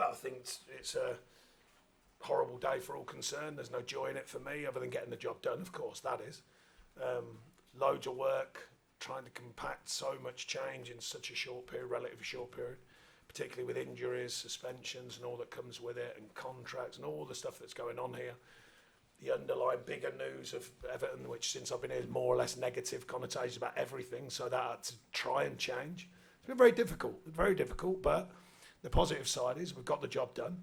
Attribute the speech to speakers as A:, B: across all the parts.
A: Well, I think it's a horrible day for all concerned. There's no joy in it for me other than getting the job done, of course, that is. Loads of work, trying to compact so much change in such a short period, relatively short period, particularly with injuries, suspensions and all that comes with it, and contracts and all the stuff that's going on here. The underlying bigger news of Everton, which since I've been here is more or less negative connotations about everything, so that I had to try and change. It's been very difficult, but the positive side is we've got the job done.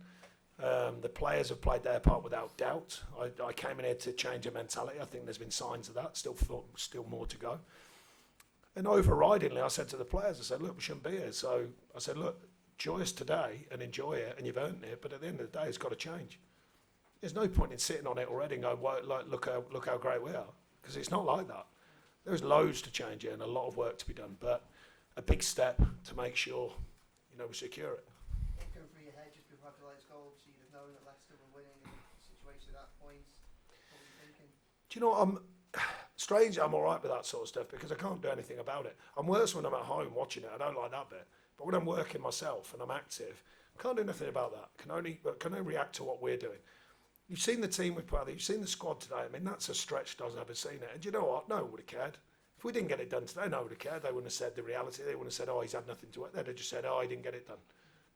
A: The players have played their part without doubt. I came in here to change a mentality. I think there's been signs of that, still more to go. And overridingly, I said to the players, I said, look, we shouldn't be here. So I said, look, enjoy us today and enjoy it, and you've earned it, but at the end of the day, it's got to change. There's no point in sitting on it already and going, well, like, look how great we are, because it's not like that. There's loads to change here and a lot of work to be done, but a big step to make sure, we secure it.
B: Going through your head just before after the latest goal, so you'd have known that Leicester were winning in the situation at that point. What were you thinking?
A: Do you know what, I'm all right with that sort of stuff because I can't do anything about it. I'm worse when I'm at home watching it. I don't like that bit. But when I'm working myself and I'm active, I can't do anything about that. Can only react to what we're doing. You've seen the team we put out there. You've seen the squad today. I mean, that's a stretch. I've never seen it. And you know what? No one would have cared. If we didn't get it done today, no one would have cared. They wouldn't have said the reality. They wouldn't have said, oh, he's had nothing to it. They'd have just said, oh, he didn't get it done.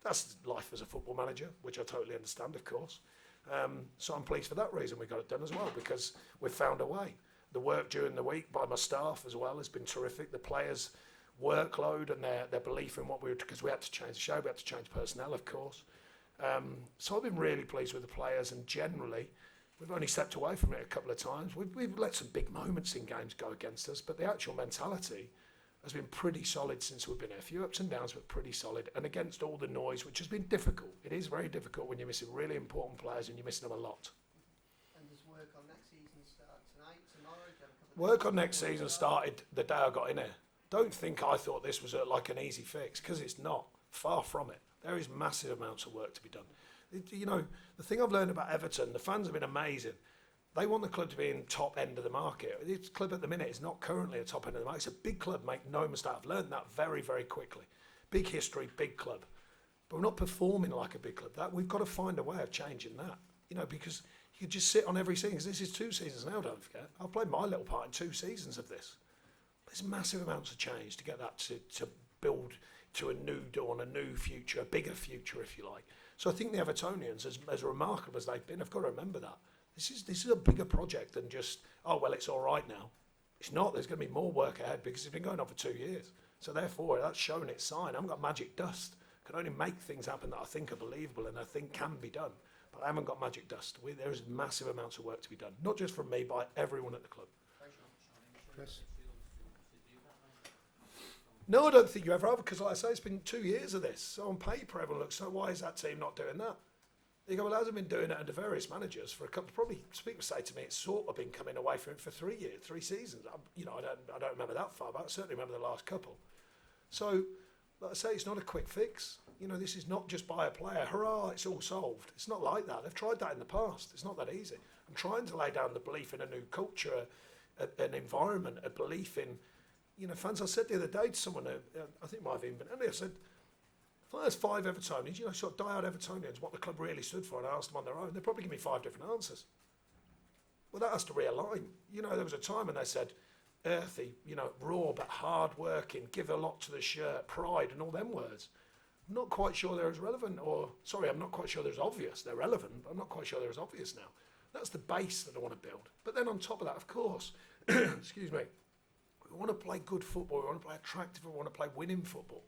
A: That's life as a football manager, which I totally understand, of course. So I'm pleased for that reason we got it done as well, because we've found a way. The work during the week by my staff as well has been terrific. The players' workload and their belief in what we were, because we had to change the show, we had to change personnel, of course. So I've been really pleased with the players, and generally, we've only stepped away from it a couple of times. We've let some big moments in games go against us, but the actual mentality has been pretty solid since we've been here. A few ups and downs, but pretty solid, and against all the noise, which has been difficult. It is very difficult when you're missing really important players and you're missing them a lot.
B: And does work on next season start tonight, tomorrow?
A: Work on next season started the day I got in here. Don't think I thought this was like an easy fix, because it's not. Far from it. There is massive amounts of work to be done. The thing I've learned about Everton, the fans have been amazing. They want the club to be in top end of the market. This club at the minute is not currently a top end of the market. It's a big club, make no mistake. I've learned that very, very quickly. Big history, big club. But we're not performing like a big club. We've got to find a way of changing that, because you just sit on every season. This is 2 seasons now, don't forget. I've played my little part in 2 seasons of this. There's massive amounts of change to get that to build to a new dawn, a new future, a bigger future, if you like. So I think the Evertonians, as remarkable as they've been, have got to remember that. This is a bigger project than just, oh, well, it's all right now. It's not. There's going to be more work ahead because it's been going on for 2 years. So therefore, that's shown its sign. I haven't got magic dust. I can only make things happen that I think are believable and I think can be done. But I haven't got magic dust. There is massive amounts of work to be done, not just from me, by everyone at the club.
C: Chris?
A: No, I don't think you ever have, because like I say, it's been 2 years of this. So on paper, everyone looks, so why is that team not doing that? You go, well, it hasn't been doing it under various managers for a couple. Probably people say to me, it's sort of been coming away from it for 3 years, 3 seasons. I don't remember that far, but I certainly remember the last couple. So, like I say, it's not a quick fix. This is not just buy a player, hurrah, it's all solved. It's not like that. They've tried that in the past. It's not that easy. I'm trying to lay down the belief in a new culture, an environment, a belief in, fans. I said the other day to someone, I think it might have even been Andy, I said, if I asked 5 Evertonians, sort of diehard Evertonians, what the club really stood for, and I asked them on their own, they'd probably give me 5 different answers. Well, that has to realign. There was a time when they said, earthy, raw but hard-working, give a lot to the shirt, pride, and all them words. I'm not quite sure they're as relevant, I'm not quite sure they're as obvious. They're relevant, but I'm not quite sure they're as obvious now. That's the base that I want to build. But then on top of that, of course, excuse me, we want to play good football, we want to play attractive, we want to play winning football.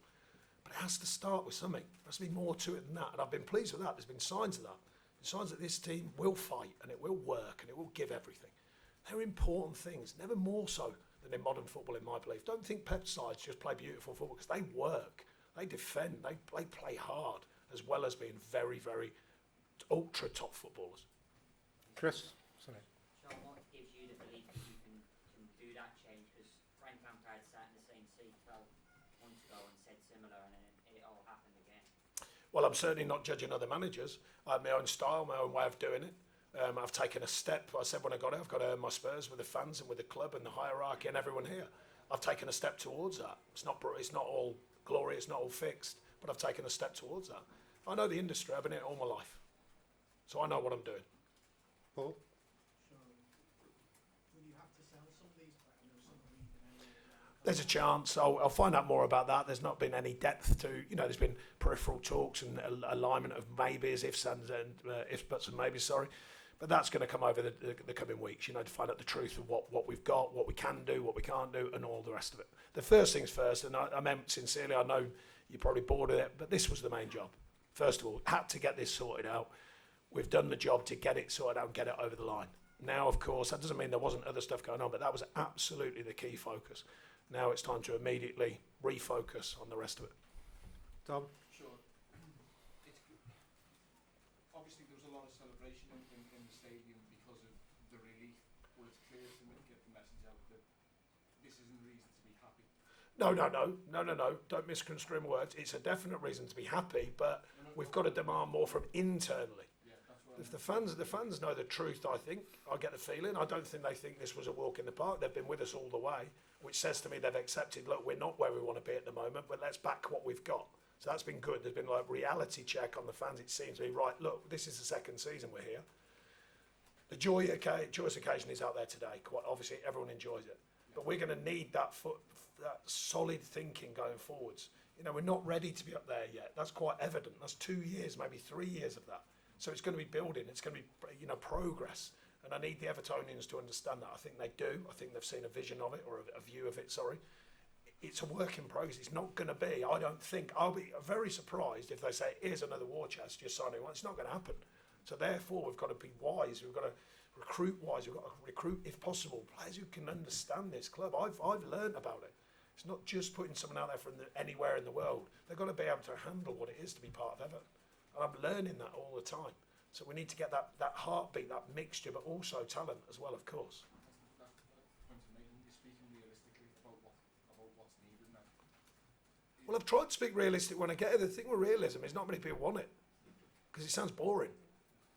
A: But it has to start with something. There has to be more to it than that. And I've been pleased with that. There's been signs of that. Signs that this team will fight and it will work and it will give everything. They're important things, never more so than in modern football, in my belief. Don't think Pep sides just play beautiful football, because they work, they defend, they play hard, as well as being very, very ultra top footballers.
C: Chris? Sorry.
D: Sean, what gives you the belief that you can do that change? Because Frank Lampard sat in the same seat 12 months ago and said similar, and it all happened again.
A: Well, I'm certainly not judging other managers. I have my own style, my own way of doing it. I've taken a step. I said when I got it, I've got to earn my spurs with the fans and with the club and the hierarchy and everyone here. I've taken a step towards that. It's not all glory, it's not all fixed, but I've taken a step towards that. I know the industry. I've been in it all my life, so I know what I'm doing.
C: Paul?
B: Will you have to sell some of these players? I know some are leaving anyway.
A: There's a chance. I'll find out more about that. There's not been any depth to, there's been peripheral talks and alignment of maybes, ifs and ifs, buts and maybes, sorry. But that's going to come over the coming weeks, to find out the truth of what we've got, what we can do, what we can't do, and all the rest of it. The first things first, and I meant sincerely, I know you're probably bored of it, but this was the main job. First of all, had to get this sorted out. We've done the job to get it sorted out and get it over the line. Now, of course, that doesn't mean there wasn't other stuff going on, but that was absolutely the key focus. Now it's time to immediately refocus on the rest of it.
C: Tom?
E: Sure. Obviously, there was a lot of celebration in the stadium because of the relief, but it's clear to me, get the message out that this isn't a reason to be happy.
A: No. Don't misconstrue my words. It's a definite reason to be happy, but we've got to demand more from internally.
E: Yeah, that's what
A: If the fans know the truth, I think, I get the feeling. I don't think they think this was a walk in the park. They've been with us all the way, which says to me they've accepted, look, we're not where we want to be at the moment, but let's back what we've got. So that's been good. There's been like reality check on the fans. It seems to be, right, look, this is the second season we're here. The joyous occasion is out there today. Quite obviously, everyone enjoys it. But we're going to need that solid thinking going forwards. We're not ready to be up there yet. That's quite evident. That's 2 years, maybe 3 years of that. So it's going to be building. It's going to be, progress. And I need the Evertonians to understand that. I think they do. I think they've seen a vision of it, or a view of it, sorry. It's a work in progress. It's not going to be, I don't think, I'll be very surprised if they say, here's another war chest, you're signing one. It's not going to happen. So therefore, we've got to be wise. We've got to recruit wise. We've got to recruit, if possible, players who can understand this club. I've learned about it. It's not just putting someone out there from anywhere in the world. They've got to be able to handle what it is to be part of Everton. And I'm learning that all the time. So we need to get that heartbeat, that mixture, but also talent as well, of course.
E: that's the point I'm making. You're speaking realistically about what's needed now.
A: Well, I've tried to speak realistic when I get it. The thing with realism is not many people want it because it sounds boring.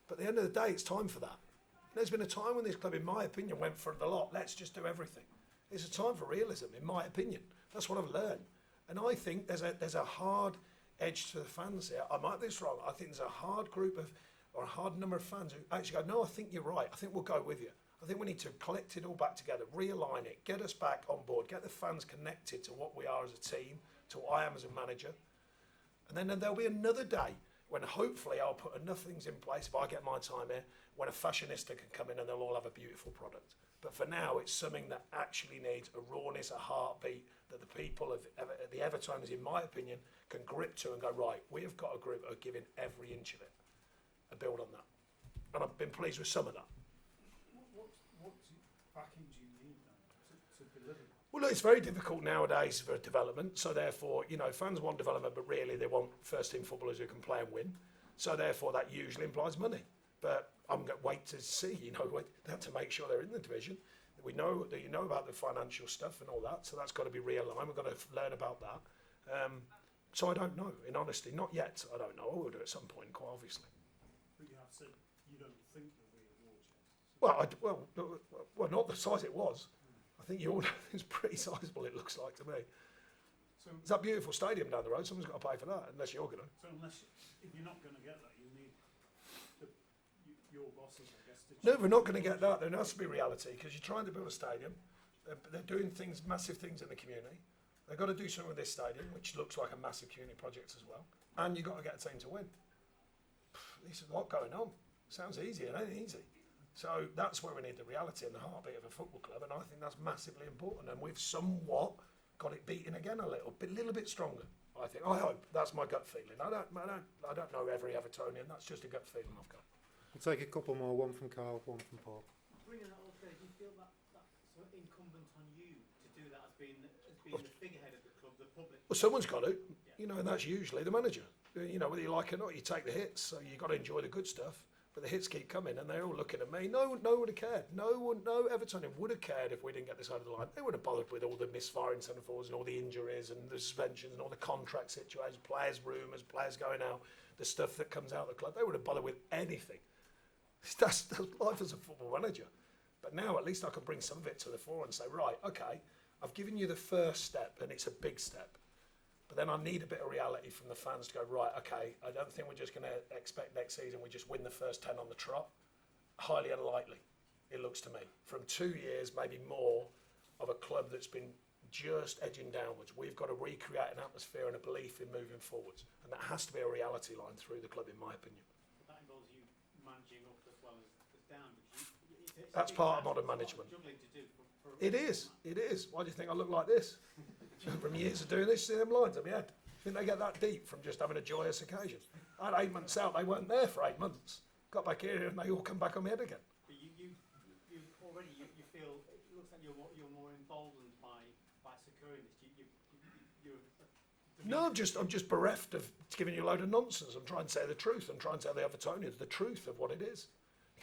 A: But at the end of the day, it's time for that. There's been a time when this club, in my opinion, went for the lot. Let's just do everything. It's a time for realism, in my opinion. That's what I've learned. And I think there's a hard edge to the fans here. I might be this wrong. I think there's a hard group or a hard number of fans who actually go, no, I think you're right. I think we'll go with you. I think we need to collect it all back together, realign it, get us back on board, get the fans connected to what we are as a team, to what I am as a manager. And then there'll be another day when hopefully I'll put enough things in place, if I get my time here, when a fashionista can come in and they'll all have a beautiful product. But for now, it's something that actually needs a rawness, a heartbeat, that the people of the Evertoners, in my opinion, can grip to and go, right, we have got a group who are giving every inch of it, and build on that. And I've been pleased with some of that.
F: What backing do you need then to deliver?
A: Well, look, it's very difficult nowadays for development. So therefore, fans want development, but really they want first-team footballers who can play and win. So therefore, that usually implies money. But I'm going to wait to see. They have to make sure they're in the division. We know that about the financial stuff and all that. So that's got to be realigned. We've got to learn about that. So I don't know. In honesty, not yet. I don't know. I will do at some point, quite obviously.
F: But you have said you don't think there'll be a war chest.
A: Well, not the size it was. I think you all know it's pretty sizable. It looks like to me.
F: So,
A: It's that beautiful stadium down the road. Someone's got to pay for that, unless you're going to.
F: so if you're not going to get that, you need your bosses, I guess.
A: No, we're not going to get that. There has to be reality because you're trying to build a stadium. They're doing massive things in the community. They've got to do something with this stadium, which looks like a massive community project as well. And you've got to get a team to win. There's a lot going on. Sounds easy, it ain't easy. So that's where we need the reality and the heartbeat of a football club, and I think that's massively important. And we've somewhat got it beaten again a little bit stronger. I think. I hope that's my gut feeling. I don't know every Evertonian. That's just a gut feeling I've got.
C: We'll take a couple more. One from Carl, one from Paul.
G: Bringing that up there, do you feel that's sort of incumbent on you to do that as being the figurehead of the club, the public?
A: Well, someone's got to, and that's usually the manager. Whether you like it or not, you take the hits. So you've got to enjoy the good stuff. But the hits keep coming, and they're all looking at me. No one would have cared. No Evertonian would have cared if we didn't get this over the line. They wouldn't have bothered with all the misfiring centre forwards and all the injuries and the suspensions and all the contract situations, players' rumours, players going out, the stuff that comes out of the club. They wouldn't have bothered with anything. That's life as a football manager. But now at least I can bring some of it to the fore and say, right, okay, I've given you the first step, and it's a big step. But then I need a bit of reality from the fans to go, right, okay, I don't think we're just going to expect next season we just win the first 10 on the trot. Highly unlikely, it looks to me. From 2 years, maybe more, of a club that's been just edging downwards. We've got to recreate an atmosphere and a belief in moving forwards. And that has to be a reality line through the club, in my opinion.
G: But that involves you managing up as well as down. It's
A: That's part of modern management.
G: Juggling to do for
A: It is. Why do you think I look like this? From years of doing this, see them lines on my head. Think they get that deep from just having a joyous occasion? I had 8 months out, they weren't there for 8 months. Got back here and they all come back on my head again.
G: But you already you feel it looks like you're more emboldened by securing this. You're
A: No, I'm just bereft of giving you a load of nonsense. I'm trying to say the truth. I'm trying to tell the Evertonians the truth of what it is.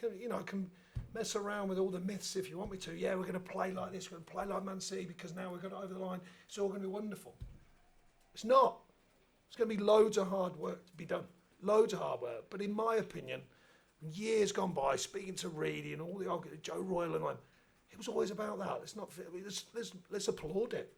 A: I can mess around with all the myths if you want me to. Yeah, we're going to play like this. We're going to play like Man City because now we've got it over the line. It's all going to be wonderful. It's not. It's going to be loads of hard work to be done. Loads of hard work. But in my opinion, years gone by, speaking to Reedy and all the Joe Royal and them, it was always about that. Let's applaud it.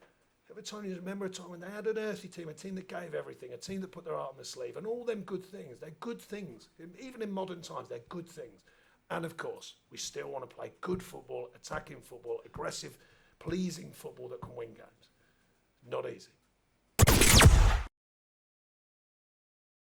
A: Evertonians remember a time when they had an earthy team, a team that gave everything, a team that put their heart on their sleeve, and all them good things. They're good things. Even in modern times, they're good things. And of course, we still want to play good football, attacking football, aggressive, pleasing football that can win games. Not easy.